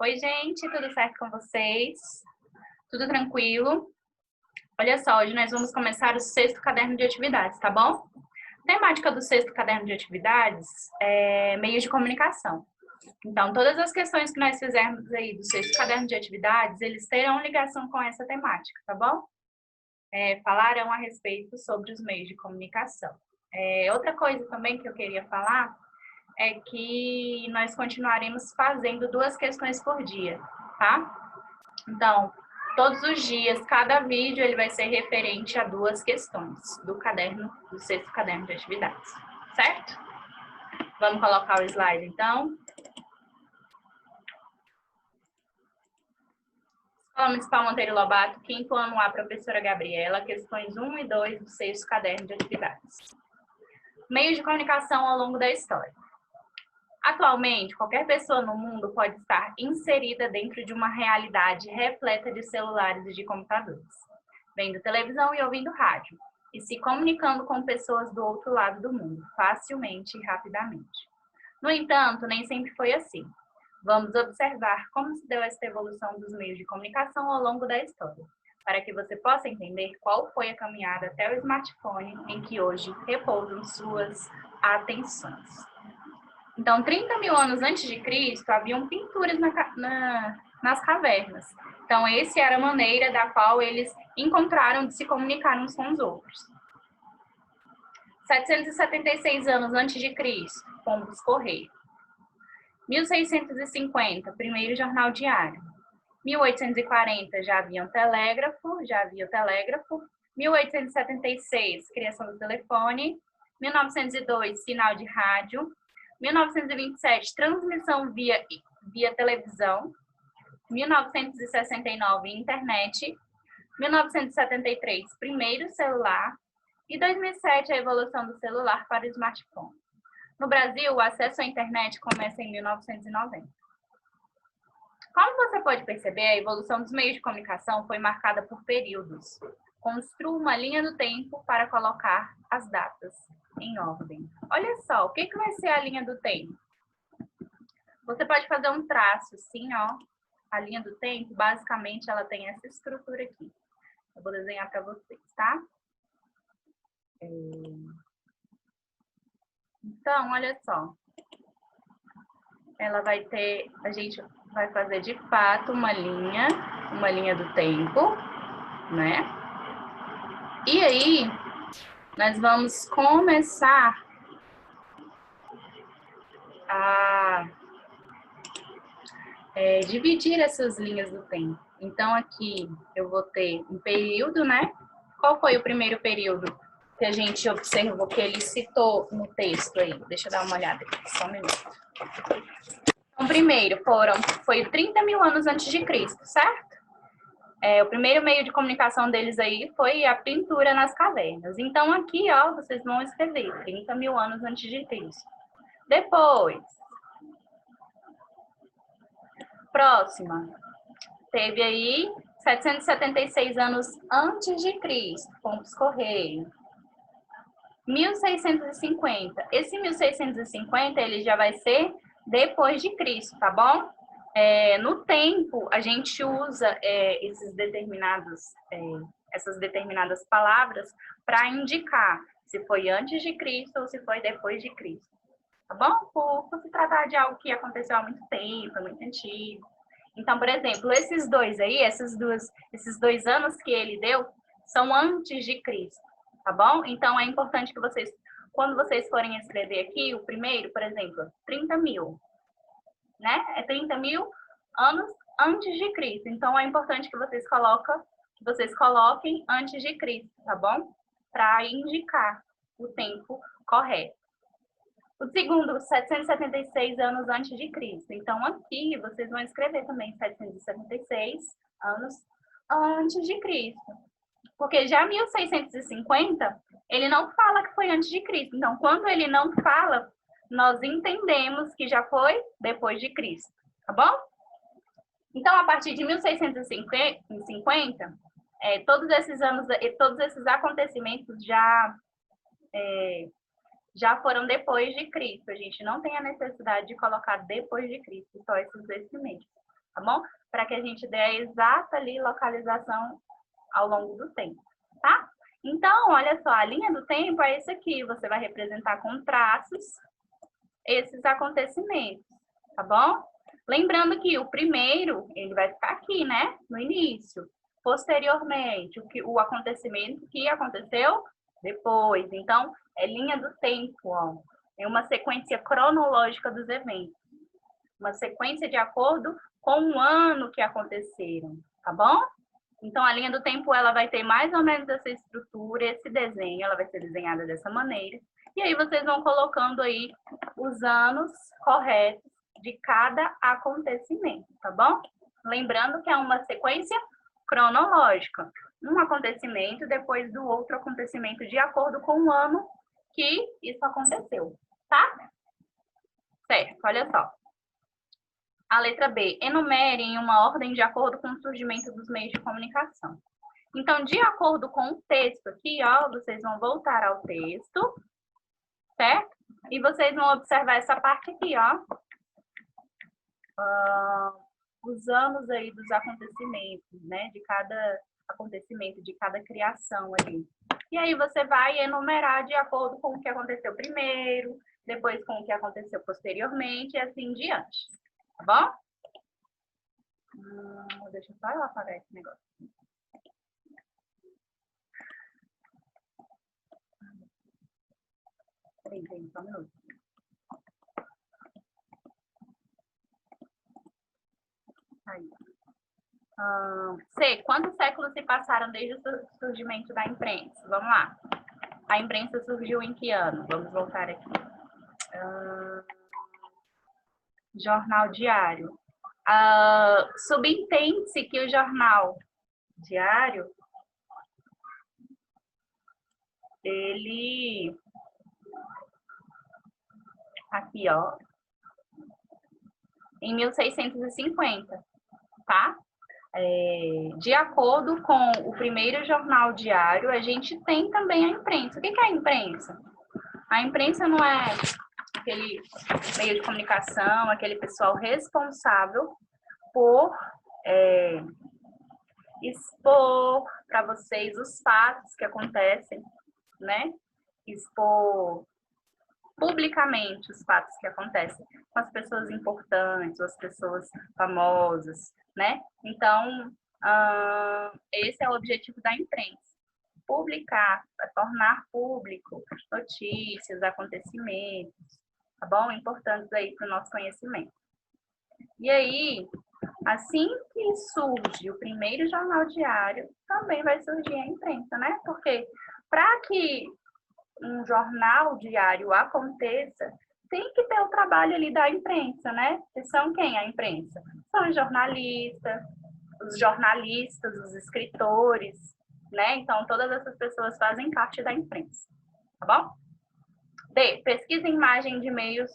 Oi, gente, tudo certo com vocês? Tudo tranquilo? Olha só, hoje nós vamos começar o 6º caderno de atividades, tá bom? A temática do 6º caderno de atividades é meios de comunicação. Então, todas as questões que nós fizermos aí do 6º caderno de atividades, eles terão ligação com essa temática, tá bom? Falarão a respeito sobre os meios de comunicação. Outra coisa também que eu queria falar é que nós continuaremos fazendo 2 questões por dia, tá? Então, todos os dias, cada vídeo ele vai ser referente a 2 questões do caderno, do 6º caderno de atividades, certo? Vamos colocar o slide, então. Escola Municipal Monteiro Lobato, 5º ano A, professora Gabriela, questões 1 e 2 do 6º caderno de atividades. Meios de comunicação ao longo da história. Atualmente, qualquer pessoa no mundo pode estar inserida dentro de uma realidade repleta de celulares e de computadores, vendo televisão e ouvindo rádio, e se comunicando com pessoas do outro lado do mundo, facilmente e rapidamente. No entanto, nem sempre foi assim. Vamos observar como se deu esta evolução dos meios de comunicação ao longo da história, para que você possa entender qual foi a caminhada até o smartphone em que hoje repousam suas atenções. Então, 30 mil anos antes de Cristo, haviam pinturas nas cavernas. Então, essa era a maneira da qual eles encontraram de se comunicar uns com os outros. 776 anos antes de Cristo, pombos correio. 1650, primeiro jornal diário. 1840, já havia o telégrafo. 1876, criação do telefone. 1902, sinal de rádio. 1927, transmissão via televisão. 1969, internet. 1973, primeiro celular. E 2007, a evolução do celular para o smartphone. No Brasil, o acesso à internet começa em 1990. Como você pode perceber, a evolução dos meios de comunicação foi marcada por períodos. Construa uma linha do tempo para colocar as datas em ordem. Olha só, o que vai ser a linha do tempo? Você pode fazer um traço assim, ó. A linha do tempo, basicamente, ela tem essa estrutura aqui. Eu vou desenhar para vocês, tá? Então, olha só. Ela vai ter, a gente vai fazer de fato uma linha do tempo, né? E aí, nós vamos começar a dividir essas linhas do tempo. Então, aqui eu vou ter um período, né? Qual foi o primeiro período que a gente observou que ele citou no texto aí? Deixa eu dar uma olhada aqui, só um minuto. Então, primeiro foi 30 mil anos antes de Cristo, certo? O primeiro meio de comunicação deles aí foi a pintura nas cavernas. Então, aqui, ó, vocês vão escrever 30 mil anos antes de Cristo. Depois, próxima, teve aí 776 anos antes de Cristo, pombos correio. 1650. Esse 1650, ele já vai ser depois de Cristo, tá bom? No tempo, a gente usa essas determinadas palavras para indicar se foi antes de Cristo ou se foi depois de Cristo, tá bom? Por se tratar de algo que aconteceu há muito tempo, muito antigo. Então, por exemplo, esses dois aí, esses 2 anos que ele deu, são antes de Cristo, tá bom? Então, é importante que vocês, quando vocês forem escrever aqui, o primeiro, por exemplo, 30 mil, né? É 30 mil anos antes de Cristo. Então, é importante que vocês coloquem antes de Cristo, tá bom? Para indicar o tempo correto. O segundo, 776 anos antes de Cristo. Então, aqui vocês vão escrever também 776 anos antes de Cristo. Porque já 1650, ele não fala que foi antes de Cristo. Então, quando ele não fala, nós entendemos que já foi depois de Cristo, tá bom? Então, a partir de 1650, todos esses anos, todos esses acontecimentos já foram depois de Cristo. A gente não tem a necessidade de colocar depois de Cristo, só esses dois primeiros, tá bom? Para que a gente dê a exata ali localização ao longo do tempo, tá? Então, olha só, a linha do tempo é isso aqui. Você vai representar com traços esses acontecimentos, tá bom? Lembrando que o primeiro, ele vai ficar aqui, né? No início. Posteriormente, o acontecimento que aconteceu depois. Então, é linha do tempo, ó. É uma sequência cronológica dos eventos. Uma sequência de acordo com o ano que aconteceram, tá bom? Então, a linha do tempo, ela vai ter mais ou menos essa estrutura, esse desenho, ela vai ser desenhada dessa maneira. E aí, vocês vão colocando aí os anos corretos de cada acontecimento, tá bom? Lembrando que é uma sequência cronológica. Um acontecimento depois do outro acontecimento, de acordo com o ano que isso aconteceu, tá? Certo, olha só. A letra B, enumere em uma ordem de acordo com o surgimento dos meios de comunicação. Então, de acordo com o texto aqui, ó, vocês vão voltar ao texto, certo? E vocês vão observar essa parte aqui, ó. Os anos aí dos acontecimentos, né? De cada acontecimento, de cada criação ali. E aí você vai enumerar de acordo com o que aconteceu primeiro, depois com o que aconteceu posteriormente e assim diante. Tá bom? Deixa eu só eu apagar esse negócio. Peraí, gente, só um minuto. Aí. C. Quantos séculos se passaram desde o surgimento da imprensa? Vamos lá. A imprensa surgiu em que ano? Vamos voltar aqui. Jornal diário. Subentende-se que o jornal diário, ele... Aqui, ó. Em 1650, tá? De acordo com o primeiro jornal diário, a gente tem também a imprensa. O que é a imprensa? A imprensa não é aquele meio de comunicação, aquele pessoal responsável por expor para vocês os fatos que acontecem, né? Expor publicamente os fatos que acontecem com as pessoas importantes, as pessoas famosas, né? Então, esse é o objetivo da imprensa. Publicar, tornar público notícias, acontecimentos, tá bom? Importantes aí para o nosso conhecimento. E aí, assim que surge o primeiro jornal diário, também vai surgir a imprensa, né? Porque para que um jornal diário aconteça, tem que ter o trabalho ali da imprensa, né? Que são quem a imprensa? São os jornalistas, os escritores, né? Então, todas essas pessoas fazem parte da imprensa, tá bom? D. Pesquise imagens de meios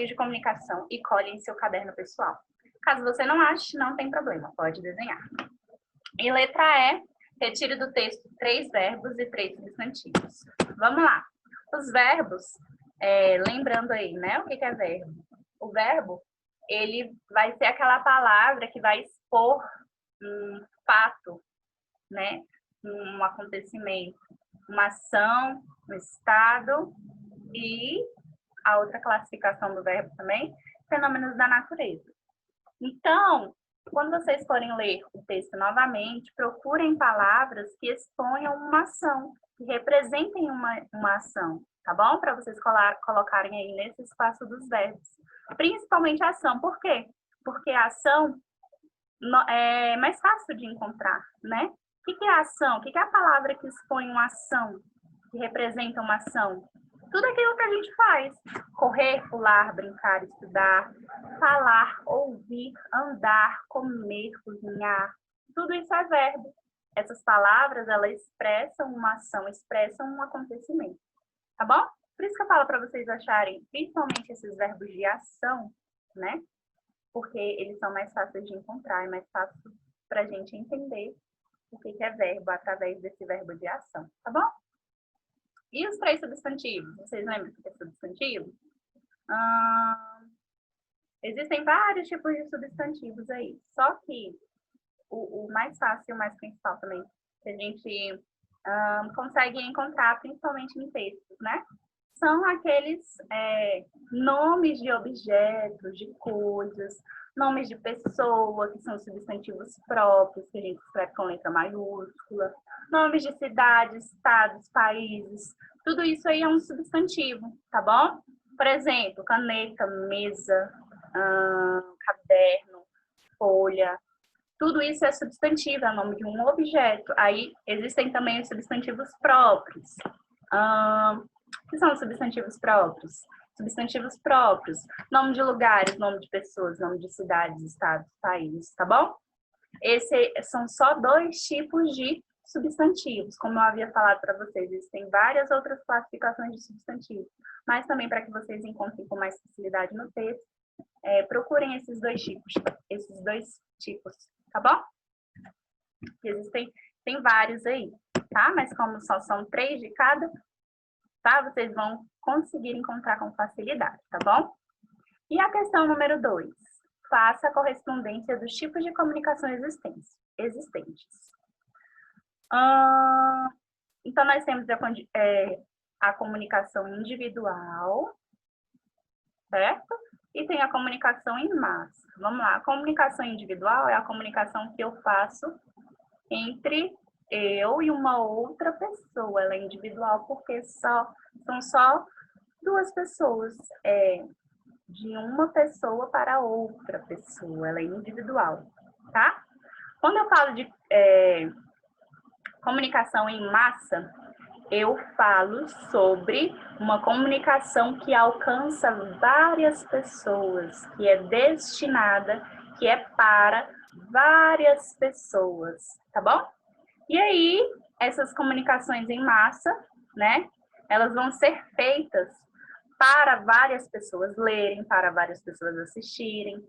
de comunicação e colhe em seu caderno pessoal. Caso você não ache, não tem problema, pode desenhar. E letra E, retire do texto 3 verbos e 3 substantivos. Vamos lá. Os verbos, lembrando aí, né? O que é verbo? O verbo, ele vai ser aquela palavra que vai expor um fato, né? Um acontecimento, uma ação, um estado e a outra classificação do verbo também, fenômenos da natureza. Então, quando vocês forem ler o texto novamente, procurem palavras que exponham uma ação, que representem uma ação, tá bom? Para vocês colocarem aí nesse espaço dos verbos. Principalmente a ação. Por quê? Porque a ação é mais fácil de encontrar, né? O que é a ação? O que é a palavra que expõe uma ação, que representa uma ação? Tudo aquilo que a gente faz. Correr, pular, brincar, estudar, falar, ouvir, andar, comer, cozinhar. Tudo isso é verbo. Essas palavras, elas expressam uma ação, expressam um acontecimento. Tá bom? Por isso que eu falo para vocês acharem, principalmente esses verbos de ação, né? Porque eles são mais fáceis de encontrar, é mais fácil para a gente entender o que é verbo através desse verbo de ação. Tá bom? E os três substantivos? Vocês lembram o que é substantivo? Existem vários tipos de substantivos aí. Só que o mais fácil e o mais principal também, que a gente consegue encontrar, principalmente em textos, né? São aqueles nomes de objetos, de coisas, nomes de pessoa, que são substantivos próprios, que a gente escreve com letra maiúscula, nomes de cidades, estados, países, tudo isso aí é um substantivo, tá bom? Por exemplo, caneta, mesa, caderno, folha, tudo isso é substantivo, é o nome de um objeto. Aí existem também os substantivos próprios. Que são os substantivos próprios? Substantivos próprios, nome de lugares, nome de pessoas, nome de cidades, estados, países, tá bom? Esses são só 2 tipos de substantivos. Como eu havia falado para vocês, existem várias outras classificações de substantivos, mas também para que vocês encontrem com mais facilidade no texto, procurem esses dois tipos, tá bom? Tem vários aí, tá? Mas como só são 3 de cada, tá? Vocês vão conseguir encontrar com facilidade, tá bom? E a questão número 2. Faça a correspondência dos tipos de comunicação existentes. Então, nós temos a comunicação individual, certo? E tem a comunicação em massa. Vamos lá, a comunicação individual é a comunicação que eu faço entre eu e uma outra pessoa. Ela é individual porque são só 2 pessoas, de uma pessoa para outra pessoa, ela é individual, tá? Quando eu falo de comunicação em massa, eu falo sobre uma comunicação que alcança várias pessoas, que é destinada, que é para várias pessoas, tá bom? E aí, essas comunicações em massa, né, elas vão ser feitas para várias pessoas lerem, para várias pessoas assistirem,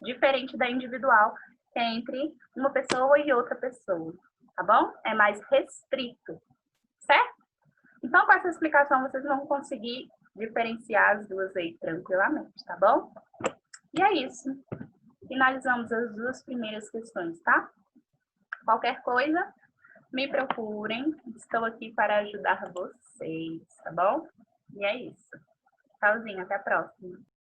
diferente da individual, que é entre uma pessoa e outra pessoa, tá bom? É mais restrito, certo? Então, com essa explicação, vocês vão conseguir diferenciar as duas aí tranquilamente, tá bom? E é isso. Finalizamos as 2 primeiras questões, tá? Qualquer coisa, me procurem. Estou aqui para ajudar vocês, tá bom? E é isso. Tchauzinho, até a próxima.